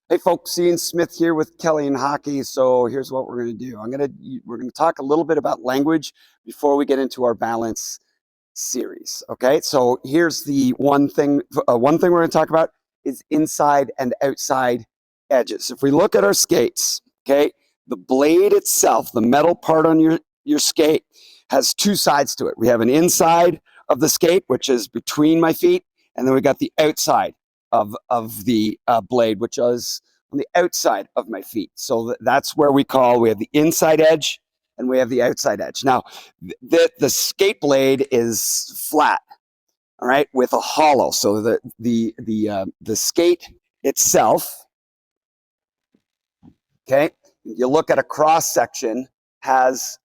Hey folks, Ian Smith here with Kellian Hockey. So here's what we're going to do. We're going to talk a little bit about language before we get into our balance series. Okay, so here's the one thing. One thing we're going to talk about is inside and outside edges. If we look at our skates, okay, the blade itself, the metal part on your skate, has two sides to it. We have an inside of the skate, which is between my feet, and then we got the outside of the blade, which is on the outside of my feet. So that's where we have the inside edge and we have the outside edge. Now, the skate blade is flat, all right, with a hollow. So the skate itself, okay, you look at a cross section, has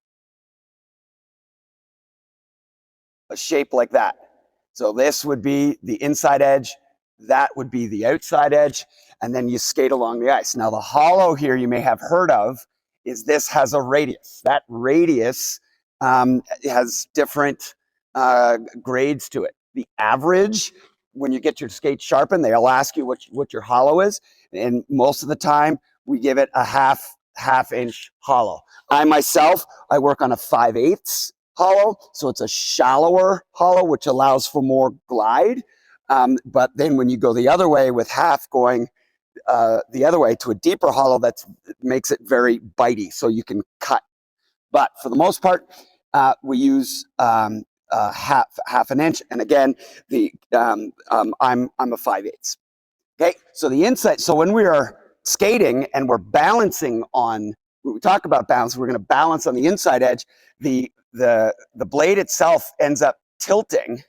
a shape like that. So this would be the inside edge, that would be the outside edge, and then you skate along the ice. Now the hollow here you may have heard of is this has a radius. That radius has different grades to it. The average, when you get your skate sharpened, they'll ask you what your hollow is, and most of the time we give it a half inch hollow. I myself, I work on a 5/8 hollow, so it's a shallower hollow, which allows for more glide. But then when you go the other way with half going the other way to a deeper hollow, that makes it very bitey, so you can cut. But for the most part, we use half an inch. And again, I'm a 5/8. Okay, so the inside. So when we are skating and we're balancing on, when we talk about balance, we're going to balance on the inside edge. The blade itself ends up tilting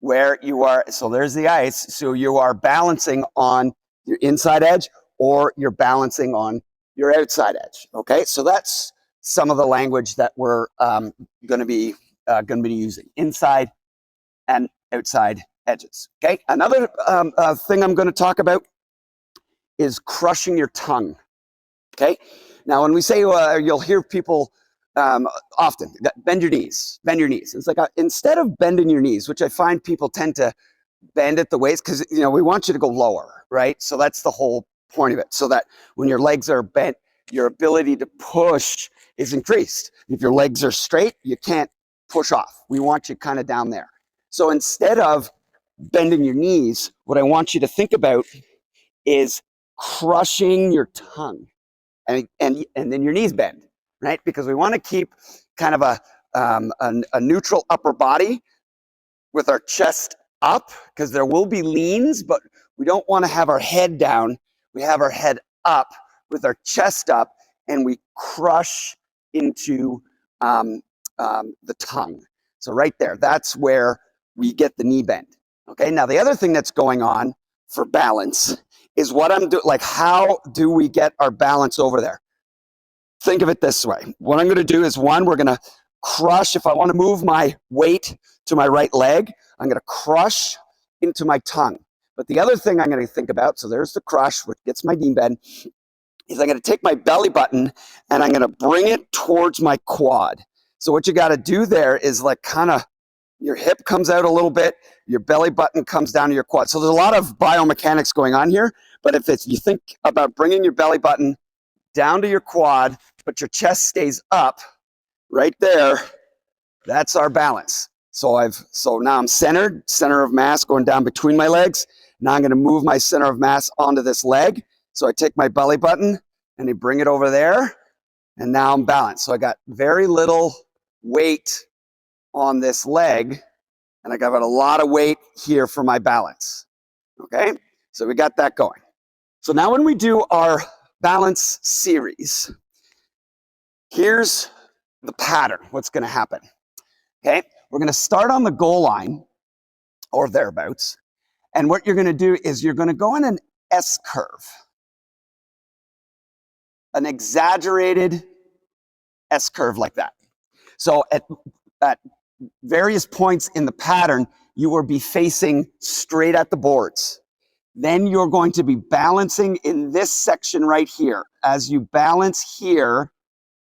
where you are. So there's the ice. So you are balancing on your inside edge or you're balancing on your outside edge. Okay, so that's some of the language that we're going to be using: inside and outside edges. Okay, another thing I'm going to talk about is crushing your tongue. Okay, now when we say you'll hear people often bend your knees. It's like instead of bending your knees, which I find people tend to bend at the waist, because we want you to go lower, right? So that's the whole point of it, so that when your legs are bent, your ability to push is increased. If your legs are straight, you can't push off. We want you kind of down there. So instead of bending your knees, what I want you to think about is crushing your tongue, and then your knees bend, right? Because we want to keep kind of a neutral upper body with our chest up, because there will be leans, but we don't want to have our head down. We have our head up with our chest up, and we crush into the tongue. So right there, that's where we get the knee bend. Okay, now the other thing that's going on for balance is what I'm doing. Like, how do we get our balance over there? Think of it this way. What I'm going to do is, one, we're going to crush. If I want to move my weight to my right leg, I'm going to crush into my tongue. But the other thing I'm going to think about, so there's the crush, which gets my knee bend, is I'm going to take my belly button and I'm going to bring it towards my quad. So what you got to do there is, like, kind of your hip comes out a little bit, your belly button comes down to your quad. So there's a lot of biomechanics going on here. But if you think about bringing your belly button down to your quad, but your chest stays up right there, that's our balance. So now I'm centered, center of mass going down between my legs. Now I'm going to move my center of mass onto this leg. So I take my belly button and I bring it over there, and now I'm balanced. So I got very little weight on this leg, and I got a lot of weight here for my balance. Okay, so we got that going. So now when we do our balance series, here's the pattern. What's going to happen? Okay, we're going to start on the goal line or thereabouts, and what you're going to do is you're going to go in an S curve, an exaggerated S curve like that. So at various points in the pattern, you will be facing straight at the boards. Then you're going to be balancing in this section right here. As you balance here,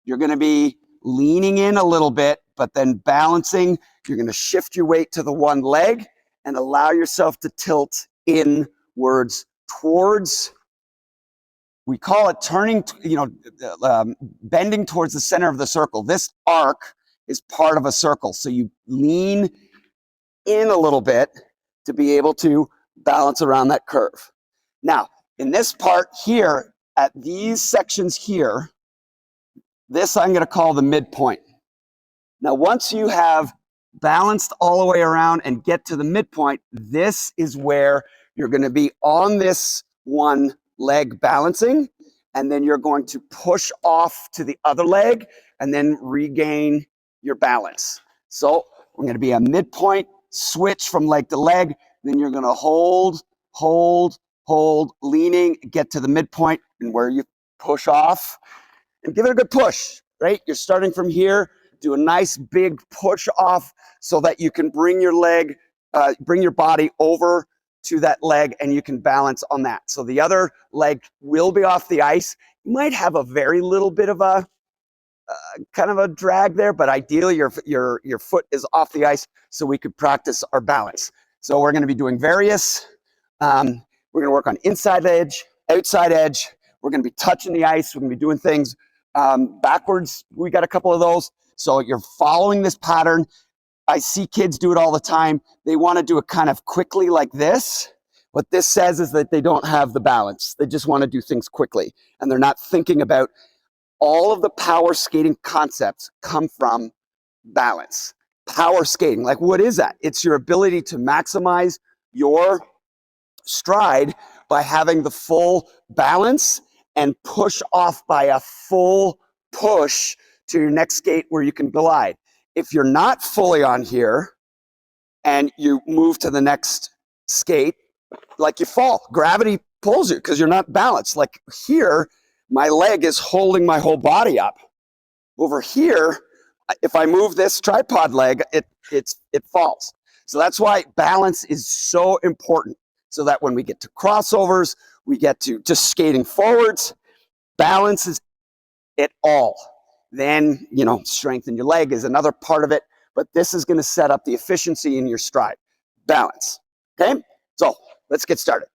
you're going to be leaning in a little bit, but then balancing. You're going to shift your weight to the one leg and allow yourself to tilt inwards towards we call it turning, bending towards the center of the circle. This arc is part of a circle. So you lean in a little bit to be able to balance around that curve. Now, in this part here, at these sections here, this I'm going to call the midpoint. Now, once you have balanced all the way around and get to the midpoint, this is where you're going to be on this one leg balancing, and then you're going to push off to the other leg and then regain your balance. So we're going to be a midpoint switch from leg to leg. Then you're going to hold, leaning, get to the midpoint, and where you push off and give it a good push, right? You're starting from here, do a nice big push off so that you can bring your leg, bring your body over to that leg and you can balance on that. So the other leg will be off the ice. You might have a very little bit of a kind of a drag there, but ideally your foot is off the ice so we could practice our balance. So we're going to be doing various, we're going to work on inside edge, outside edge. We're going to be touching the ice. We're going to be doing things backwards. We got a couple of those. So you're following this pattern. I see kids do it all the time. They want to do it kind of quickly like this. What this says is that they don't have the balance. They just want to do things quickly. And they're not thinking about all of the power skating concepts come from balance. Power skating, like what is that? It's your ability to maximize your stride by having the full balance and push off by a full push to your next skate where you can glide. If you're not fully on here and you move to the next skate, like you fall, gravity pulls you because you're not balanced. Like here, my leg is holding my whole body up. Over here, if I move this tripod leg, it falls. So that's why balance is so important. So that when we get to crossovers, we get to just skating forwards, balance is it all. Then, strengthen your leg is another part of it, but this is going to set up the efficiency in your stride. Balance. Okay? So let's get started.